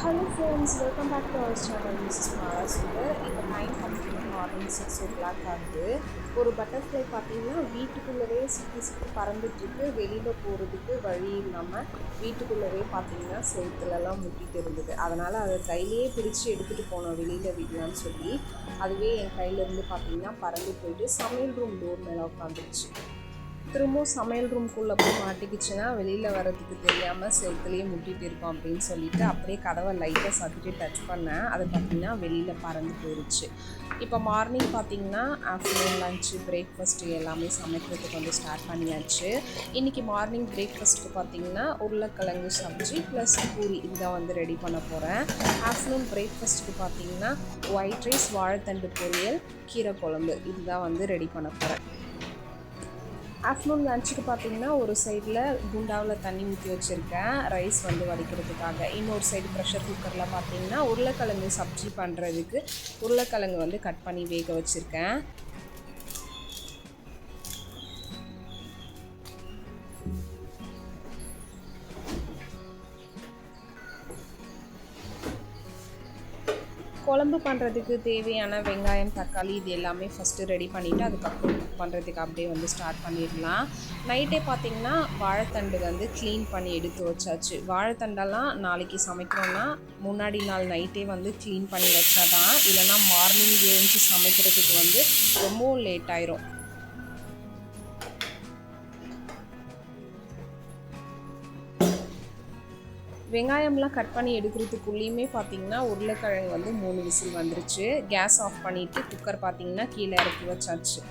Hello friends, welcome back to our channel MRS.MALASUNDAR. இப்போ time பார்த்தீங்கன்னா morning 6 o'clock ஆகுது. ஒரு பட்டர்ஃப்ளை பார்த்தீங்கன்னா வீட்டுக்குள்ளவே சுற்றி சுற்றி பறந்துட்டுருக்கு. வெளியில் போகிறதுக்கு வழி இல்லாமல் வீட்டுக்குள்ளவே பார்த்தீங்கன்னா செவுத்துலலாம் முட்டிட்டு இருந்தது. அதனால் அதை கையிலேயே பிடிச்சி எடுத்துகிட்டு போனோம் வெளியில் விடலான்னு சொல்லி. அதுவே என் கையிலேருந்து பார்த்தீங்கன்னா பறந்து போயிட்டு சமையல் ரூம் டோர் மேலே உட்காந்துருச்சு. திரும்பவும் சமையல் ரூம்குள்ளே போய் மாட்டிக்கிச்சுன்னா வெளியில் வரதுக்கு தெரியாமல் செவுத்துலேயே முட்டிகிட்டு இருக்கோம் அப்படின்னு சொல்லிட்டு அப்படியே கதவை லைட்டாக சாத்திட்டு டச் பண்ணேன். அது பார்த்திங்கன்னா வெளியில் பறந்து போயிடுச்சு. இப்போ மார்னிங் பார்த்திங்கன்னா ஆஃப்டர்நூன் லஞ்சு பிரேக்ஃபாஸ்ட்டு எல்லாமே சமைக்கிறதுக்கு வந்து ஸ்டார்ட் பண்ணியாச்சு. இன்றைக்கி மார்னிங் பிரேக்ஃபாஸ்ட்டுக்கு பார்த்திங்கன்னா உருளைக்கிழங்கு சப்ஜி ப்ளஸ் பூரி இதுதான் வந்து ரெடி பண்ண போகிறேன். ஆஃப்டர்நூன் பிரேக்ஃபாஸ்ட்டுக்கு பார்த்திங்கன்னா ஒயிட் ரைஸ், வாழைத்தண்டு பொரியல், கீரை குழம்பு இதுதான் வந்து ரெடி பண்ண போகிறேன். ஆஃப்டர்நூன் லஞ்சுக்கு பார்த்தீங்கன்னா ஒரு சைடில் குண்டாவில் தண்ணி ஊற்றி வச்சுருக்கேன் ரைஸ் வந்து வடிக்கிறதுக்காக. இன்னொரு சைடு ப்ரெஷர் குக்கரில் பார்த்தீங்கன்னா உருளைக்கிழங்கு சப்ஜி பண்ணுறதுக்கு உருளைக்கிழங்கு வந்து கட் பண்ணி வேக வச்சுருக்கேன். குழம்பு பண்ணுறதுக்கு தேவையான வெங்காயம், தக்காளி இது எல்லாமே ஃபஸ்ட்டு ரெடி பண்ணிவிட்டு அதுக்கப்புறம் குக் பண்ணுறதுக்கு அப்படியே வந்து ஸ்டார்ட் பண்ணிடலாம். நைட்டே பார்த்திங்கன்னா வாழைத்தண்டு வந்து க்ளீன் பண்ணி எடுத்து வச்சாச்சு. வாழைத்தண்டெல்லாம் நாளைக்கு சமைக்கிறோன்னா முன்னாடி நாள் நைட்டே வந்து க்ளீன் பண்ணி வச்சா தான், இல்லைனா மார்னிங் எழுந்து சமைக்கிறதுக்கு வந்து ரொம்பவும் லேட் ஆயிரும். வெங்காயம்லாம் கட் பண்ணி எடுக்கிறதுக்குள்ளேயுமே பார்த்திங்கன்னா உருளைக்கிழங்கு வந்து 3 விசில் வந்துருச்சு. கேஸ் ஆஃப் பண்ணிவிட்டு குக்கர் பார்த்திங்கன்னா கீழே இறக்கி வச்சாச்சு.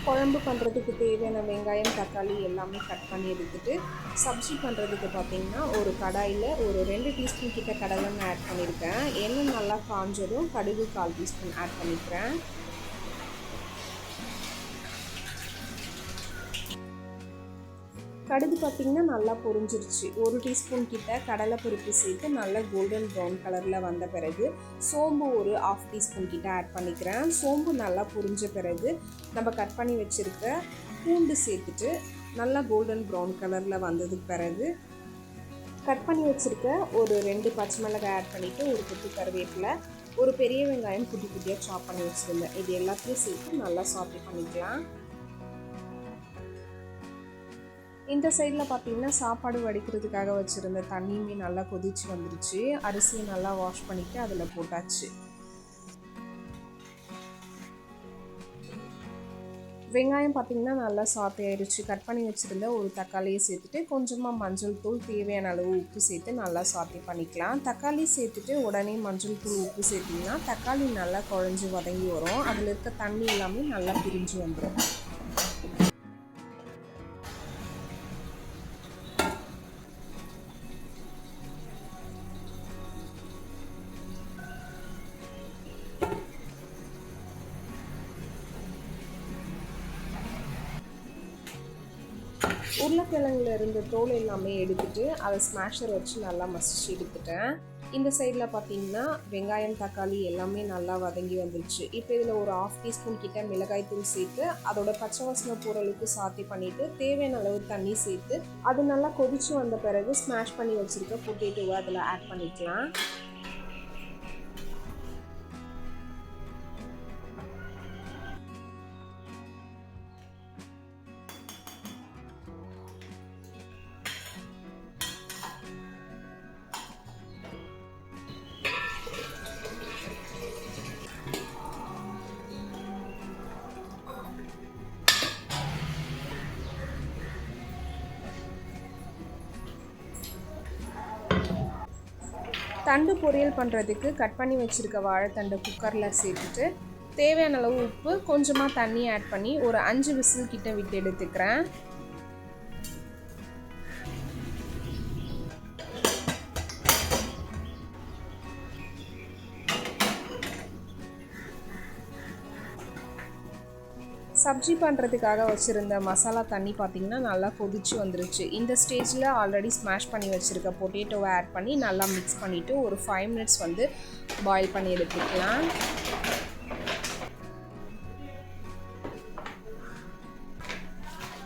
குழம்பு பண்ணுறதுக்கு தேவையான வெங்காயம், தக்காளி எல்லாமே கட் பண்ணி எடுத்துகிட்டு சப்ஜி பண்ணுறதுக்கு பார்த்திங்கன்னா ஒரு கடாயில் ஒரு 2 டீஸ்பூன் கிட்ட கடலெண்ணெய் ஆட் பண்ணியிருக்கேன். எண்ணெய் நல்லா காஞ்சதும் கடுகு 1/4 டீஸ்பூன் ஆட் பண்ணிக்கிறேன். கடுகு பார்த்திங்கன்னா நல்லா பொரிஞ்சிருச்சு. 1 டீஸ்பூன் கிட்ட கடலைப்பருப்பு சேர்த்து நல்லா கோல்டன் ப்ரௌன் கலரில் வந்த பிறகு சோம்பு ஒரு 1/2 டீஸ்பூன் கிட்ட ஆட் பண்ணிக்கிறேன். சோம்பு நல்லா பொரிஞ்ச பிறகு நம்ம கட் பண்ணி வச்சுருக்க பூண்டு சேர்த்துட்டு நல்லா கோல்டன் ப்ரௌன் கலரில் வந்ததுக்கு பிறகு கட் பண்ணி வச்சுருக்க ஒரு 2 பச்சை மிளகாய் ஆட் பண்ணிவிட்டு ஒரு கொத்து கருவேப்பிலை, ஒரு பெரிய வெங்காயம் குட்டி குட்டியாக சாப் பண்ணி வச்சுருந்தேன். இது எல்லாத்தையும் சேர்த்து நல்லா சாட்டே பண்ணிக்கலாம். இந்த சைடில் பார்த்திங்கன்னா சாப்பாடு வடிக்கிறதுக்காக வச்சுருந்த தண்ணியுமே நல்லா கொதிச்சு வந்துருச்சு. அரிசியை நல்லா வாஷ் பண்ணிவிட்டு அதில் போட்டாச்சு. வெங்காயம் பார்த்திங்கன்னா நல்லா சாட்டே ஆயிடுச்சு. கட் பண்ணி வச்சுருந்த ஒரு தக்காளியை சேர்த்துட்டு கொஞ்சமாக மஞ்சள் தூள், தேவையான அளவு உப்பு சேர்த்து நல்லா சாட்டே பண்ணிக்கலாம். தக்காளி சேர்த்துட்டு உடனே மஞ்சள் தூள், உப்பு சேர்த்திங்கன்னா தக்காளி நல்லா குழஞ்சி வதங்கி வரும். அதில் இருக்க தண்ணி எல்லாமே நல்லா பிரிஞ்சு வந்துடும். உருளைக்கிழங்குல இருந்த தோல் எல்லாமே எடுத்துகிட்டு அதை ஸ்மாஷர் வச்சு நல்லா மசிச்சு எடுத்துட்டேன். இந்த சைடில் பார்த்தீங்கன்னா வெங்காயம், தக்காளி எல்லாமே நல்லா வதங்கி வந்துருச்சு. இப்போ இதில் ஒரு 1/2 டீஸ்பூன் கிட்ட மிளகாய் தூள் சேர்த்து அதோட பச்சை வாசனை போகிற அளவுக்கு சாத்தி பண்ணிவிட்டு தேவையான அளவு தண்ணி சேர்த்து அது நல்லா கொதிச்சு வந்த பிறகு ஸ்மாஷ் பண்ணி வச்சுருக்க பொட்டேட்டோவை அதில் ஆட் பண்ணிக்கலாம். தண்டு பொரியல் பண்ணுறதுக்கு கட் பண்ணி வச்சுருக்க வாழைத்தண்டை குக்கரில் சேர்த்துட்டு தேவையான அளவு உப்பு, கொஞ்சமாக தண்ணி ஆட் பண்ணி ஒரு 5 விசில் கிட்ட விட்டு எடுத்துக்கிறேன். சப்ஜி பண்ணுறதுக்காக வச்சுருந்த மசாலா தண்ணி பார்த்திங்கன்னா நல்லா கொதிச்சு வந்துருச்சு. இந்த ஸ்டேஜில் ஆல்ரெடி ஸ்மாஷ் பண்ணி வச்சுருக்க பொட்டேட்டோவை ஆட் பண்ணி நல்லா மிக்ஸ் பண்ணிவிட்டு ஒரு 5 மினிட்ஸ் வந்து பாயில் பண்ணி எடுத்துக்கலாம்.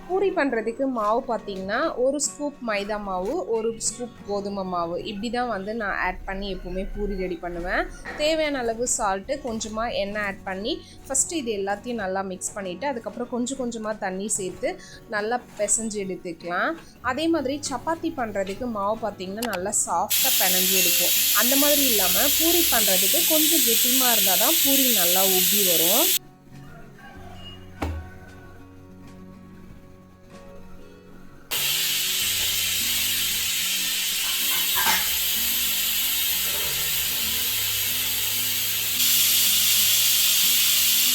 பூரி பண்ணுறதுக்கு மாவு பார்த்திங்கன்னா ஒரு ஸ்கூப் மைதா மாவு, ஒரு ஸ்கூப் கோதுமை மாவு இப்படி தான் வந்து நான் ஆட் பண்ணி எப்போவுமே பூரி ரெடி பண்ணுவேன். தேவையான அளவு சால்ட்டு, கொஞ்சமாக எண்ணெய் ஆட் பண்ணி ஃபஸ்ட்டு இது எல்லாத்தையும் நல்லா மிக்ஸ் பண்ணிவிட்டு அதுக்கப்புறம் கொஞ்சம் கொஞ்சமாக தண்ணி சேர்த்து நல்லா பிசைஞ்சு எடுத்துக்கலாம். அதே மாதிரி சப்பாத்தி பண்ணுறதுக்கு மாவு பார்த்திங்கன்னா நல்லா சாஃப்டாக பிணைஞ்சு எடுப்போம். அந்த மாதிரி இல்லாமல் பூரி பண்ணுறதுக்கு கொஞ்சம் கெட்டிமாக இருந்தால் தான் பூரி நல்லா உப்பி வரும்.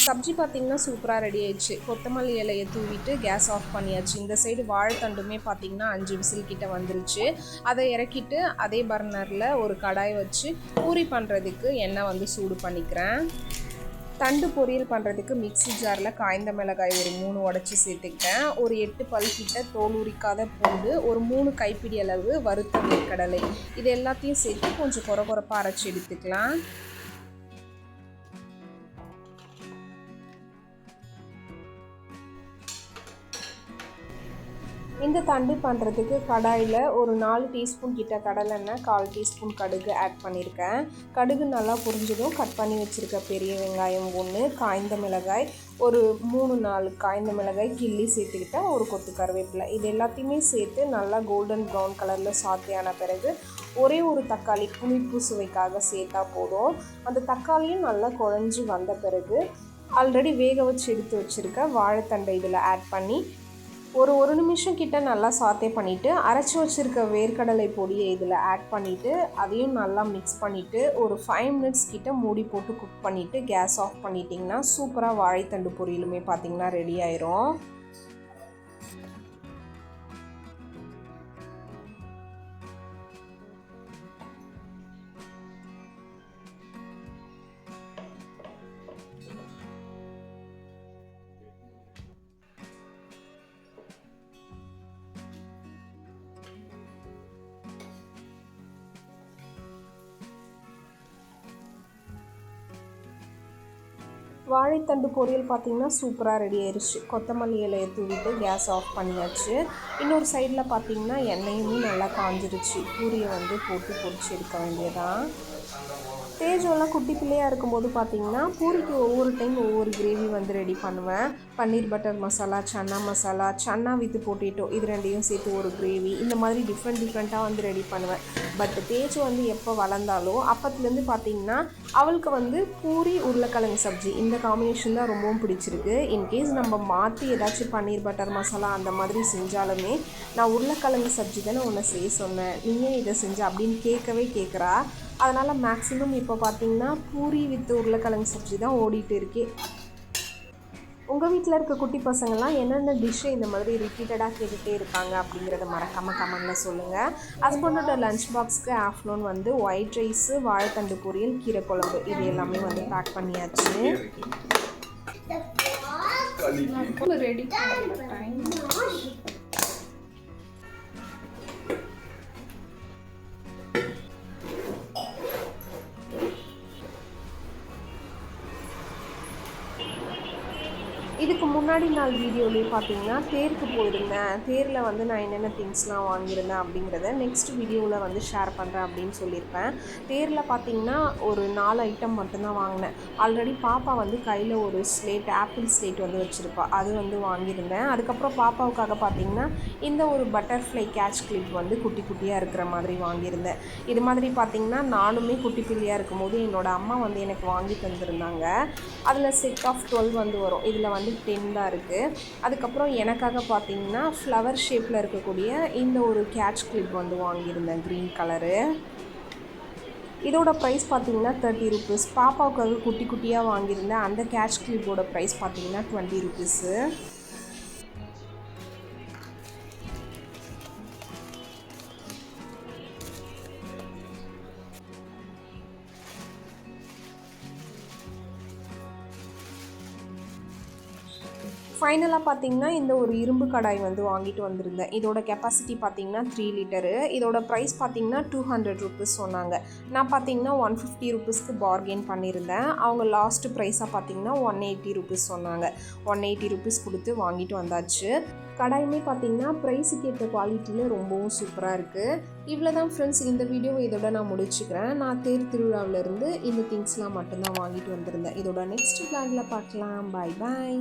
சப்ஜி பார்த்திங்கன்னா சூப்பராக ரெடி ஆயிடுச்சு. கொத்தமல்லி இலையை தூவிட்டு கேஸ் ஆஃப் பண்ணியாச்சு. இந்த சைடு வாழைத்தண்டுமே பார்த்திங்கன்னா 5 விசில் கிட்ட வந்துருச்சு. அதை இறக்கிட்டு அதே பர்னரில் ஒரு கடாய் வச்சு பூரி பண்ணுறதுக்கு எண்ணெய் வந்து சூடு பண்ணிக்கிறேன். தண்டு பொரியல் பண்ணுறதுக்கு மிக்ஸி ஜாரில் காய்ந்த மிளகாய் ஒரு 3 உடச்சி சேர்த்துக்கிட்டேன். ஒரு 8 பல் கிட்ட தோல் உரிக்காத பூண்டு, ஒரு 3 கைப்பிடி அளவு வறுத்த வேர்க்கடலை இது எல்லாத்தையும் சேர்த்து கொஞ்சம் கொரகொரப்பாக அரைச்சி எடுத்துக்கலாம். இந்த தண்டு பண்ணுறதுக்கு கடாயில் ஒரு 4 டீஸ்பூன் கிட்ட கடலெண்ணெய், 1/4 டீஸ்பூன் கடுகு ஆட் பண்ணியிருக்கேன். கடுகு நல்லா பொரிஞ்சதும் கட் பண்ணி வச்சுருக்க பெரிய வெங்காயம் 1, காய்ந்த மிளகாய் ஒரு 3-4 காய்ந்த மிளகாய் கிள்ளி சேர்த்துக்கிட்டேன், ஒரு கொத்து கருவேப்பிலை இது எல்லாத்தையுமே சேர்த்து நல்லா கோல்டன் ப்ரௌன் கலரில் சாத்தியான பிறகு ஒரே ஒரு தக்காளி புளிப்பு சுவைக்காக சேர்த்தா போதும். அந்த தக்காளியும் நல்லா குழஞ்சி வந்த பிறகு ஆல்ரெடி வேக வச்சு எடுத்து வச்சுருக்க வாழைத்தண்டை இதில் ஆட் பண்ணி ஒரு நிமிஷம் கிட்ட நல்லா சாத்தே பண்ணிவிட்டு அரைச்சி வச்சுருக்க வேர்க்கடலை பொடியை இதில் ஆட் பண்ணிவிட்டு அதையும் நல்லா மிக்ஸ் பண்ணிவிட்டு ஒரு 5 மினிட்ஸ் கிட்ட மூடி போட்டு குக் பண்ணிவிட்டு கேஸ் ஆஃப் பண்ணிட்டிங்கன்னா சூப்பராக வாழைத்தண்டு பொரியலுமே பார்த்திங்கன்னா ரெடி ஆயிரும். வாழைத்தண்டு பொரியல் பார்த்திங்கன்னா சூப்பராக ரெடி ஆயிடுச்சு. கொத்தமல்லி இலையை தூவிட்டு கேஸ் ஆஃப் பண்ணியாச்சு. இன்னொரு சைடில் பார்த்திங்கன்னா எண்ணெயுமே நல்லா காஞ்சிருச்சு. பூரியை வந்து போட்டு பொரிச்சு எடுக்க வேண்டியதான். தேஜோலாம் குட்டி பிள்ளையாக இருக்கும்போது பார்த்திங்கன்னா பூரிக்கு ஒவ்வொரு டைம் ஒவ்வொரு கிரேவி வந்து ரெடி பண்ணுவேன். Paneer butter masala, chana with potato இது ரெண்டையும் சேர்த்து ஒரு கிரேவி இந்த மாதிரி டிஃப்ரெண்ட்டாக வந்து ரெடி பண்ணுவேன். பட் தேஜு வந்து எப்போ வளர்ந்தாலோ அப்பத்துலேருந்து பார்த்திங்கன்னா அவளுக்கு வந்து பூரி உருளைக்கிழங்கு சப்ஜி இந்த காம்பினேஷன் தான் ரொம்பவும் பிடிச்சிருக்கு. இன்கேஸ் நம்ம மாற்றி ஏதாச்சும் பன்னீர் பட்டர் மசாலா அந்த மாதிரி செஞ்சாலுமே நான் உருளைக்கிழங்கு சப்ஜி தானே உன்னை செய்ய சொன்னேன், நீயே இதை செஞ்ச அப்படின்னு கேட்குறா. அதனால் மேக்ஸிமம் இப்போ பார்த்திங்கன்னா பூரி வித் உருளைக்கிழங்கு சப்ஜி தான் ஓடிட்டு இருக்கே. உங்கள் வீட்டில் இருக்க குட்டி பசங்கள்லாம் என்னென்ன டிஷ்ஷு இந்த மாதிரி ரிப்பீட்டடாக கேட்டுகிட்டே இருக்காங்க அப்படிங்கிறத மறக்காமல் கமெண்டில் சொல்லுங்கள். ஹஸ்பண்டோட லஞ்ச் பாக்ஸ்க்கு ஆஃப்டர்நூன் வந்து ஒயிட் ரைஸு, வாழைத்தண்டு பொரியல், கீரை குழம்பு இது எல்லாமே வந்து பேக் பண்ணியாச்சு. ரெடி டைம் இதுக்கு முன்னாடி நாள் வீடியோலேயே பார்த்தீங்கன்னா தேருக்கு போயிருந்தேன். தேரில் வந்து நான் என்னென்ன திங்ஸ்லாம் வாங்கியிருந்தேன் அப்படிங்கிறத நெக்ஸ்ட் வீடியோவில் வந்து ஷேர் பண்ணுறேன் அப்படின்னு சொல்லியிருப்பேன். தேரில் பார்த்தீங்கன்னா ஒரு 4 ஐட்டம் மட்டும்தான் வாங்கினேன். ஆல்ரெடி பாப்பா வந்து கையில் ஒரு ஆப்பிள் ஸ்லேட் வந்து வச்சுருப்பா, அது வந்து வாங்கியிருந்தேன். அதுக்கப்புறம் பாப்பாவுக்காக பார்த்தீங்கன்னா இந்த ஒரு பட்டர்ஃப்ளை கேட்ச் கிளிப் வந்து குட்டி குட்டியாக இருக்கிற மாதிரி வாங்கியிருந்தேன். இது மாதிரி பார்த்தீங்கன்னா நானுமே குட்டி பிள்ளையாக இருக்கும்போது என்னோடய அம்மா வந்து எனக்கு வாங்கி தந்துருந்தாங்க. அதில் செட் ஆஃப் 12 வந்து வரும். இதில் வந்து 10 தான் இருக்குது. அதுக்கப்புறம் எனக்காக பார்த்தீங்கன்னா ஃப்ளவர் ஷேப்பில் இருக்கக்கூடிய இந்த ஒரு கேட்ச் கிளிப் வந்து வாங்கியிருந்தேன் க்ரீன் கலரு. இதோட ப்ரைஸ் பார்த்தீங்கன்னா 30 ருபீஸ். பாப்பாவுக்காக குட்டி குட்டியாக வாங்கியிருந்தேன் அந்த கேட்ச் கிளிப்போட ப்ரைஸ் பார்த்தீங்கன்னா 20 ருபீஸு. ஃபைனலாக பார்த்தீங்கன்னா இந்த ஒரு இரும்பு கடாய் வந்து வாங்கிட்டு வந்திருந்தேன். இதோட கெப்பாசிட்டி பார்த்தீங்கன்னா 3 லிட்டரு. இதோட ப்ரைஸ் பார்த்தீங்கன்னா 200 ருபீஸ் சொன்னாங்க. நான் பார்த்தீங்கன்னா 150 ருபீஸ்க்கு பார்கெயின் பண்ணியிருந்தேன். அவங்க லாஸ்ட் ப்ரைஸாக பார்த்தீங்கன்னா 180 ருபீஸ் சொன்னாங்க. 180 ருபீஸ் கொடுத்து வாங்கிட்டு வந்தாச்சு. கடாயுமே பார்த்தீங்கன்னா ப்ரைஸுக்கு ஏற்ற குவாலிட்டியில் ரொம்பவும் சூப்பராக இருக்குது. இவ்வளோ தான் ஃப்ரெண்ட்ஸ், இந்த வீடியோவை இதோட நான் முடிச்சுக்கிறேன். நான் தேர் திருவிழாவிலேருந்து இந்த திங்ஸ்லாம் மட்டும்தான் வாங்கிட்டு வந்திருந்தேன். இதோட நெக்ஸ்ட் vlogல பார்க்கலாம். பாய் பாய்.